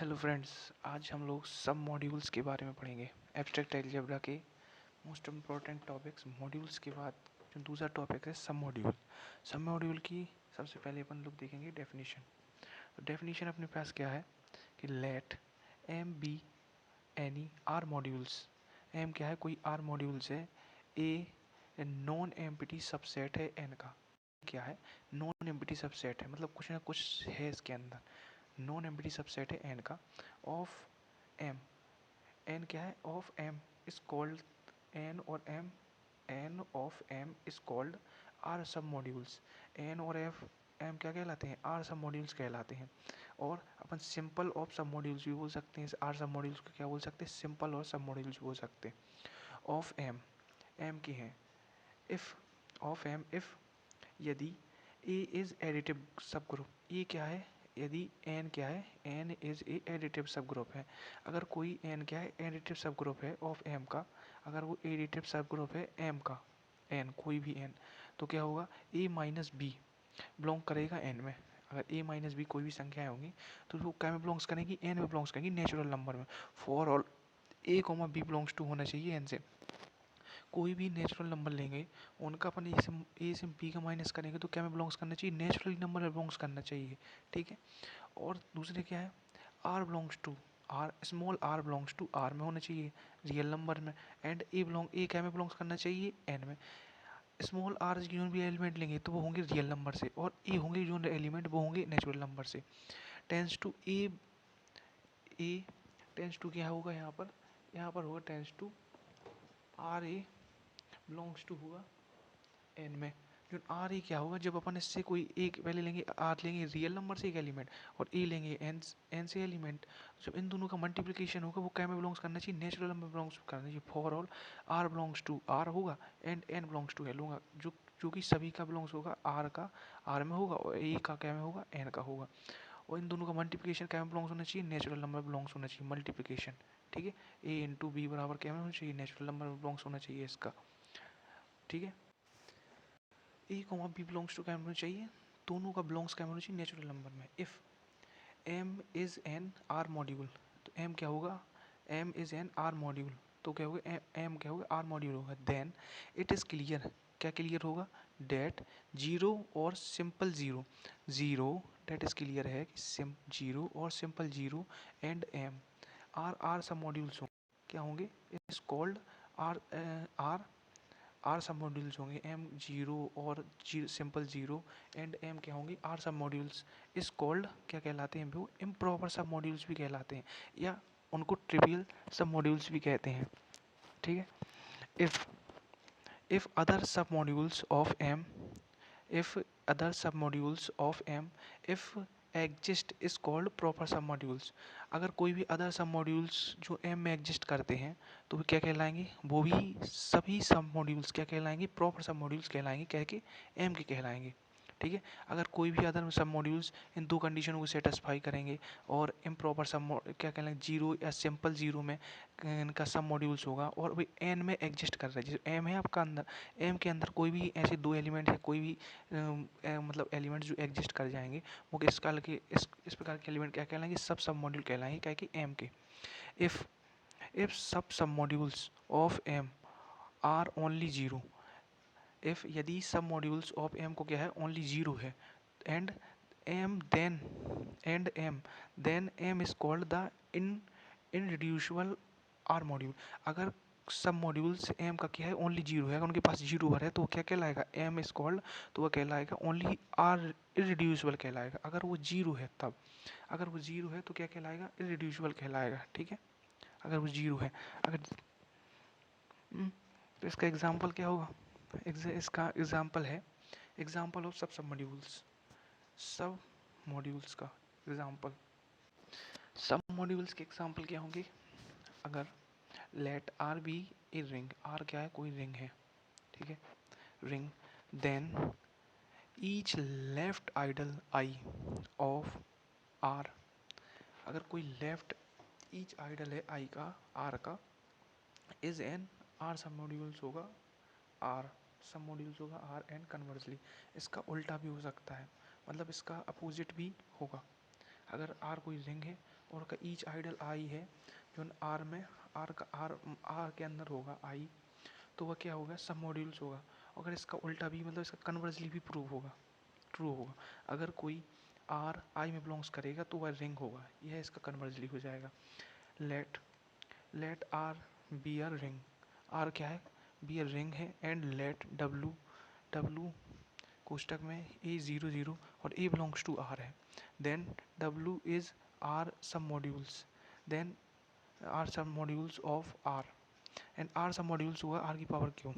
Hello friends, आज हम लोग सब मॉड्यूल्स के बारे में पढ़ेंगे। एब्स्ट्रैक्ट अलजेब्रा के मोस्ट इम्पॉर्टेंट टॉपिक्स मॉड्यूल्स के बाद जो दूसरा टॉपिक है सब मॉड्यूल। सब मॉड्यूल की सबसे पहले अपन लोग देखेंगे डेफिनेशन। तो डेफिनेशन अपने पास क्या है कि let M be any R modules. M क्या है, कोई आर मॉड्यूल्स है। ए नॉन एम्प्टी सबसेट है एन का। क्या है, नॉन एम्प्टी सबसेट है, मतलब कुछ ना कुछ है इसके अंदर। नॉन एम्प्टी सबसेट है एन का ऑफ एम। एन क्या है, of M is called N और N of M is called R submodules. N और एफ एम क्या कहलाते हैं, आर सब मॉड्यूल्स कहलाते हैं। और अपन सिंपल ऑफ सब मॉड्यूल्स भी बोल सकते हैं। आर सब मॉड्यूल्स को क्या बोल सकते हैं, सिंपल और सब मॉड्यूल्स बोल सकते हैं। ऑफ एम की है इफ, ऑफ एम इफ यदि ए इज एडिटिव सब ग्रुप। ए क्या है, यदि एन क्या है, एन इज ए एडिटिव सब ग्रुप है। अगर कोई एन क्या है, एडिटिव सब ग्रुप है ऑफ एम का, अगर वो एडिटिव सब ग्रुप है एम का, एन कोई भी एन, तो क्या होगा, ए माइनस बी बिलोंग करेगा एन में। अगर ए माइनस बी कोई भी संख्याएं होंगी तो वो क्या में बिलोंग्स करेंगी, एन में बिलोंग्स करेंगी, नेचुरल नंबर में। For all a comma b belongs to होना चाहिए एन से। कोई भी नेचुरल नंबर लेंगे, उनका अपन ए से बी का माइनस करेंगे तो क्या में बिलोंग्स करना चाहिए, नेचुरल नंबर में बिलोंग्स करना चाहिए। ठीक है। और दूसरे क्या है, R belongs to R, small R belongs to R में होना चाहिए, रियल नंबर में। एंड ए क्या में बिलोंग्स करना चाहिए, एन में। स्मॉल आर जो भी एलिमेंट लेंगे तो वो होंगे रियल नंबर से, और ए होंगे जो एलिमेंट वो होंगे नेचुरल नंबर से। Tends to a, a tends to क्या होगा यहाँ पर होगा tends to R a belongs to होगा एन में। जो आर ए क्या होगा, जब अपन इससे कोई एक पहले लेंगे, आर लेंगे रियल नंबर से एक एलिमेंट, और ए लेंगे एन से एलिमेंट, जब इन दोनों का मल्टीप्लिकेशन होगा वो क्या में बिलोंग्स करना चाहिए, नेचुरल नंबर बिलोंग्स करना चाहिए। For all R belongs to R होगा and N belongs to L होगा, जो कि सभी का बिलोंग्स होगा आर का आर में होगा, और ए का क्या में होगा, एन का होगा। और इन दोनों का मल्टीप्लिकेशन क्या में बिलोंग्स होना चाहिए, नेचुरल नंबर बिलोंग्स होना चाहिए, मल्टीप्लिकेशन। ठीक है। ए इंटू बी बराबर क्या में होना चाहिए, नेचुरल नंबर बिलोंग्स होना चाहिए इसका। ठीक है। A comma b belongs to क्या होना चाहिए, दोनों का बिलोंग्स क्या होना चाहिए, नेचुरल नंबर में। If M is N R module, तो एम क्या होगा, M is N R module, तो क्या होगा, एम क्या होगा, आर मॉड्यूल होगा। देन इट इज़ क्लियर, क्या क्लियर होगा, डेट जीरो और simple zero, zero that is clear है कि जीरो और simple zero and M are submodules होंगे, क्या होंगे, is called R R R submodules होंगे। एम जीरो और सिंपल जीरो एंड एम क्या होंगे, आर सब मॉड्यूल्स। इस कॉल्ड क्या कहलाते हैं, वो इम्प्रॉपर सब मॉड्यूल्स भी कहलाते हैं, या उनको ट्रिवियल सब मॉड्यूल्स भी कहते हैं। ठीक है। If if other submodules of M, if other submodules of M, if exist is called proper submodules। अगर कोई भी अदर सबमॉड्यूल्स जो M में एग्जिस्ट करते हैं तो वो क्या कहलाएंगे, वो भी सभी सबमॉड्यूल्स क्या कहलाएंगे, प्रॉपर सबमॉड्यूल्स कहलाएंगे, कह के M के कहलाएंगे। ठीक है। अगर कोई भी अदर सब मॉड्यूल्स इन दो कंडीशनों को सेटिस्फाई करेंगे और इम्प्रॉपर सब क्या कहलाएंगे, जीरो या सिंपल जीरो में इनका सब मॉड्यूल्स होगा, और वो एन में एग्जिस्ट कर रहा है, जैसे एम है आपका अंदर, एम के अंदर कोई भी ऐसे दो एलिमेंट है, कोई भी मतलब एलिमेंट जो एग्जिस्ट कर जाएंगे वो इस प्रकार के एलिमेंट क्या कहलाएंगे, सब मॉड्यूल कहलाएंगे, क्या कि एम के। If if submodules of M are only zero, if यदि सब मॉड्यूल्स ऑफ एम को क्या है, ओनली जीरो है, and M then M is called the irreducible R module. अगर सब मॉड्यूल्स एम का क्या है, ओनली जीरो है, अगर उनके पास जीरो भर है तो वो क्या कहलाएगा, एम इज कॉल्ड, तो वह कहलाएगा ओनली आर इरिड्यूसिबल कहलाएगा। अगर वो जीरो है तब, अगर वो जीरो है तो क्या कहलाएगा, इरिड्यूसिबल कहलाएगा। ठीक है। अगर वो जीरो है, अगर तो इसका एग्जाम्पल क्या होगा, इसका एग्जाम्पल है, एग्जाम्पल ऑफ सब मॉड्यूल्स का एग्जाम्पल। सब मॉड्यूल्स के एग्जाम्पल क्या होंगे, अगर let R be a ring, R क्या है, कोई रिंग है। ठीक है, ring. Then each left ideal I of R, अगर कोई लेफ्ट ईच आइडल है आई का, आर का, is an R submodules होगा, आर सब मॉड्यूल्स होगा आर, एंड कन्वर्सली इसका उल्टा भी हो सकता है, मतलब इसका अपोजिट भी होगा। अगर आर कोई रिंग है और का ईच आइडल आई है जो आर में, आर का आर के अंदर होगा आई, तो वह क्या होगा, सब मॉड्यूल्स होगा। अगर इसका उल्टा भी, मतलब इसका कन्वर्सली भी प्रूव होगा, ट्रू होगा। अगर कोई आर आई में बिलोंग्स करेगा तो वह रिंग होगा, यह इसका कन्वर्सली हो जाएगा। Let let R be a ring, R क्या है, बी अ रिंग है, एंड लेट डब्लू, डब्लू कोष्टक में ए 0 0 और ए बिलोंग्स टू आर है, then W is R submodules, then R submodules of R, and R submodules होगा R की power Q,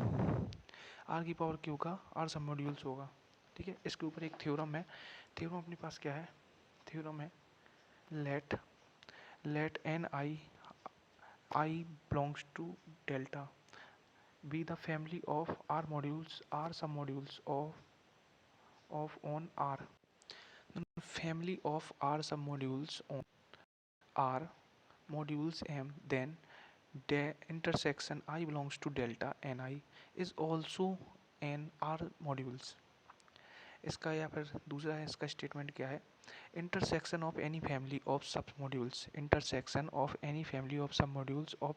R की power Q का R submodules होगा। ठीक है, इसके ऊपर एक थ्योरम है, थ्योरम अपने पास क्या है, थ्योरम है let let N i i belongs to delta be the family of R modules R submodules of on R. The family of R submodules on R modules M, then the intersection I belongs to delta Ni is also an R modules. इसका या फिर दूसरा है, इसका statement क्या है, intersection of any family of submodules, intersection of any family of submodules of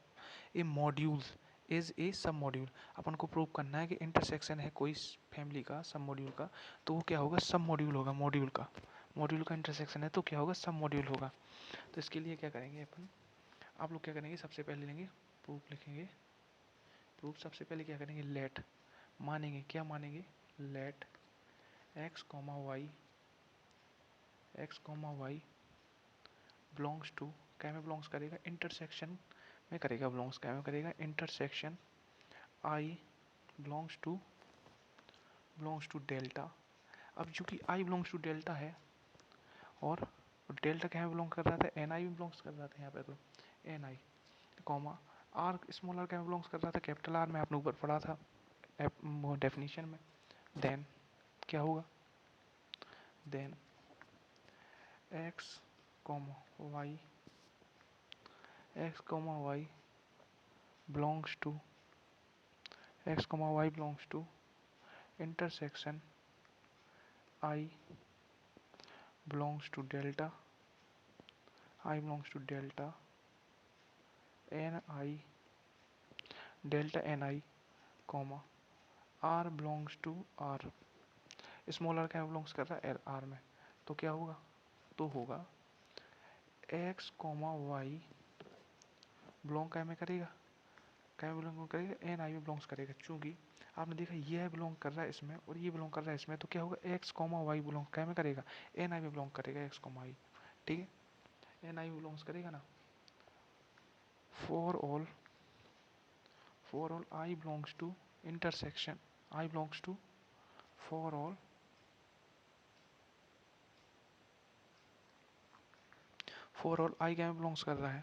a module is a submodule. अपन को prove करना है कि इंटरसेक्शन है कोई फैमिली का सब मॉड्यूल का, तो वो क्या होगा, सब मॉड्यूल होगा, मॉड्यूल का इंटरसेक्शन है तो क्या होगा, सब मॉड्यूल होगा। तो इसके लिए क्या करेंगे अपन, आप लोग क्या करेंगे, सबसे पहले लेंगे प्रूफ, लिखेंगे प्रूफ। सबसे पहले क्या करेंगे, लेट मानेंगे, क्या मानेंगे, let x comma Y belongs to, क्या में बिलोंग्स करेगा, इंटरसेक्शन में करेगा, बिलोंग्स क्या में करेगा, intersection I belongs to delta. अब चूंकि आई बिलोंग्स टू डेल्टा है और डेल्टा क्या में बिलोंग कर रहा था, एन आई में बिलोंग्स कर रहा था यहाँ पे, तो N i comma R small R क्या में बिलोंग्स कर रहा था, कैपिटल आर में, आपने ऊपर पढ़ा था डेफिनेशन में। देन क्या होगा, then x comma y belongs to intersection I belongs to delta ni comma r belongs to r, small R क्या बिलोंग्स कर रहा है, आर में, तो क्या होगा, तो होगा एक्स कॉमा वाई बिलोंग क्या में करेगा, क्या में बिलोंग करेगा, एन आई में बिलोंग्स करेगा। चूंकि आपने देखा यह बिलोंग कर रहा है इसमें और ये बिलोंग कर रहा है इसमें, तो क्या होगा, एक्स कॉमा वाई बिलोंग क्या में करेगा, एन आई में बिलोंग करेगा, एक्स कॉमा आई। ठीक है, एन आई में बिलोंग्स करेगा ना। For all I belongs to intersection, I belongs to for all I क्या में बिलोंग्स कर रहा है,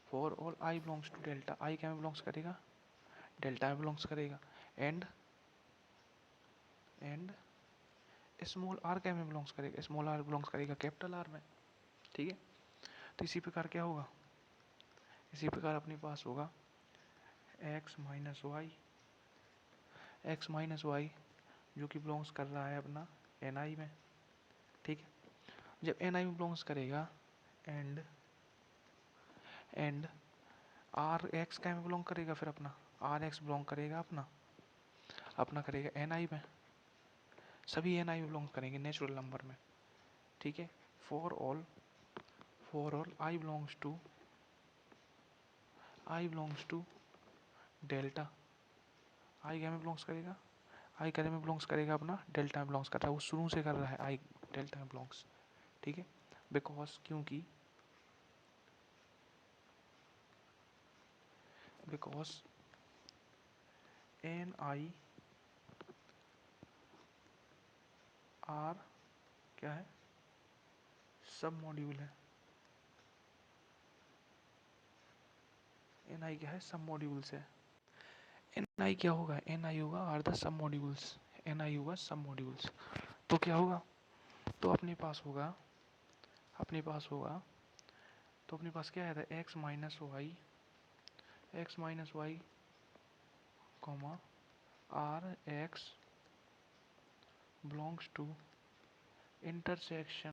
for all I belongs to delta, I क्या में बिलोंग्स करेगा, डेल्टा में बिलोंग्स करेगा, एंड स्मॉल आर क्या में बिलोंग्स करेगा, स्मॉल आर बिलोंग्स करेगा कैपिटल आर में। ठीक है, तो इसी प्रकार क्या होगा, इसी प्रकार अपने पास होगा एक्स माइनस वाई जो कि बिलोंग्स कर रहा है अपना एन आई में। ठीक है, जब एन आई में बिलोंग्स करेगा एंड आर एक्स क्या में बिलोंग करेगा, फिर अपना आर एक्स बिलोंग करेगा अपना करेगा एन आई में, सभी एन आई में बिलोंग करेंगे नेचुरल नंबर में। ठीक है, for all I belongs to delta, I क्या में बिलोंग्स करेगा, आई क्या में बिलोंग्स करेगा अपना डेल्टा में बिलोंग्स कर रहा है, वो शुरू से कर रहा है आई डेल्टा में बिलोंग्स। ठीक है, बिकॉज क्योंकि एन आई आर क्या है, सब मॉड्यूल है, एन आई क्या है, सब मॉड्यूल्स है। एन आई क्या होगा, एन आई होगा R the submodules, N I होगा सब मॉड्यूल्स। तो क्या होगा, तो अपने पास होगा तो अपने पास क्या आया था, x minus y comma R x belongs to intersection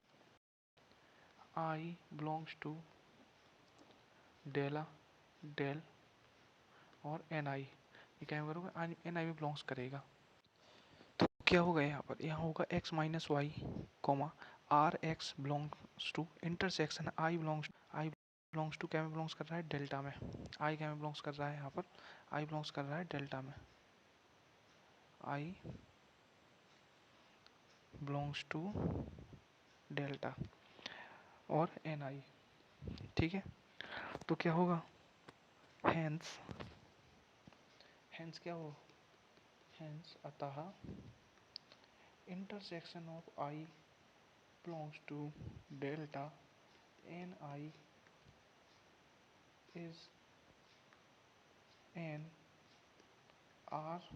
I belongs to delta, delta और एन आई, ये क्या करोगे, एन आई में बिलोंग्स करेगा। तो क्या होगा यहाँ पर, यहाँ होगा x minus y comma R x belongs to intersection I belongs to, क्या में बिलोंग्स कर रहा है, डेल्टा में। आई क्या में बिलोंग्स कर रहा है यहाँ पर, आई बिलोंग्स कर रहा है डेल्टा में, आई बिलोंग्स टू डेल्टा और एन आई, ठीक है। तो क्या होगा, हैंस, हैंस क्या हो, हैंस अतः intersection of I belongs to delta N I is N R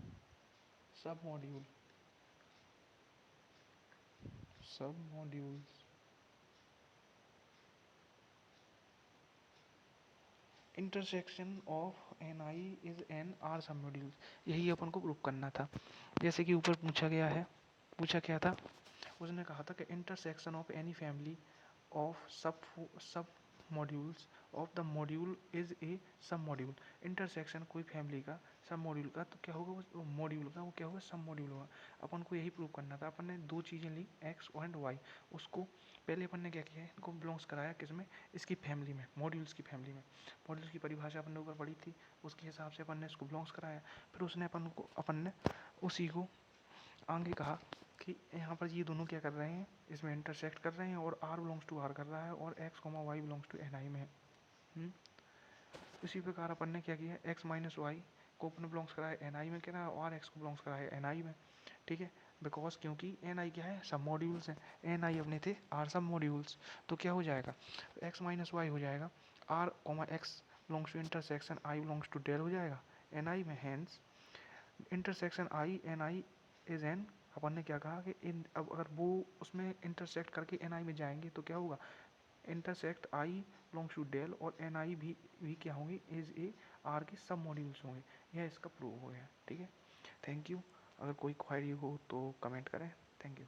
submodules intersection of N I is N R submodules, यही अपन को प्रूव करना था। जैसे कि ऊपर पूछा गया है, पूछा क्या था, उसने कहा था कि intersection of any family of submodules of the module is a submodule. Intersection कोई फैमिली का सब मॉड्यूल का, तो क्या होगा, वो मॉड्यूल का वो क्या होगा, सब मॉड्यूल होगा। अपन को यही प्रूव करना था। अपन ने दो चीज़ें ली, एक्स एंड वाई, उसको पहले अपन ने क्या किया है, इनको बिलोंग्स कराया किस में, इसकी फैमिली में, मॉड्यूल्स की फैमिली में। मॉड्यूल्स की परिभाषा अपन ने ऊपर पढ़ी थी, उसके हिसाब से अपन ने इसको बिलोंग्स कराया। फिर उसने अपन ने उसी को आगे कहा कि यहाँ पर ये दोनों क्या कर रहे हैं, इसमें इंटरसेक्ट कर रहे हैं और आर बिलोंग्स टू आर कर रहा है और X comma Y belongs to N I में है। इसी प्रकार अपन ने क्या किया, एक्स माइनस वाई को अपने बिलोंग्स कराया एन आई में, क्या रहा, और एक्स को बिलोंग्स कराया एन आई में, ठीक है। बिकॉज क्योंकि एन आई क्या है, सब मॉड्यूल्स हैं, एन आई अपने थे आर सब मॉड्यूल्स। तो क्या हो जाएगा, एक्स माइनस वाई हो जाएगा R comma X belongs to intersection I belongs to del हो जाएगा एन आई में। Hence intersection I N I is N, अपन ने क्या कहा कि इन, अब अगर वो उसमें इंटरसेक्ट करके एन आई में जाएंगे तो क्या होगा, intersect i belongs to delta और एन आई भी क्या होंगे, इज ए आर के सब मॉड्यूल्स होंगे। यह इसका प्रूव हो गया, ठीक है। Thank you. अगर कोई क्वेरी हो तो कमेंट करें। Thank you.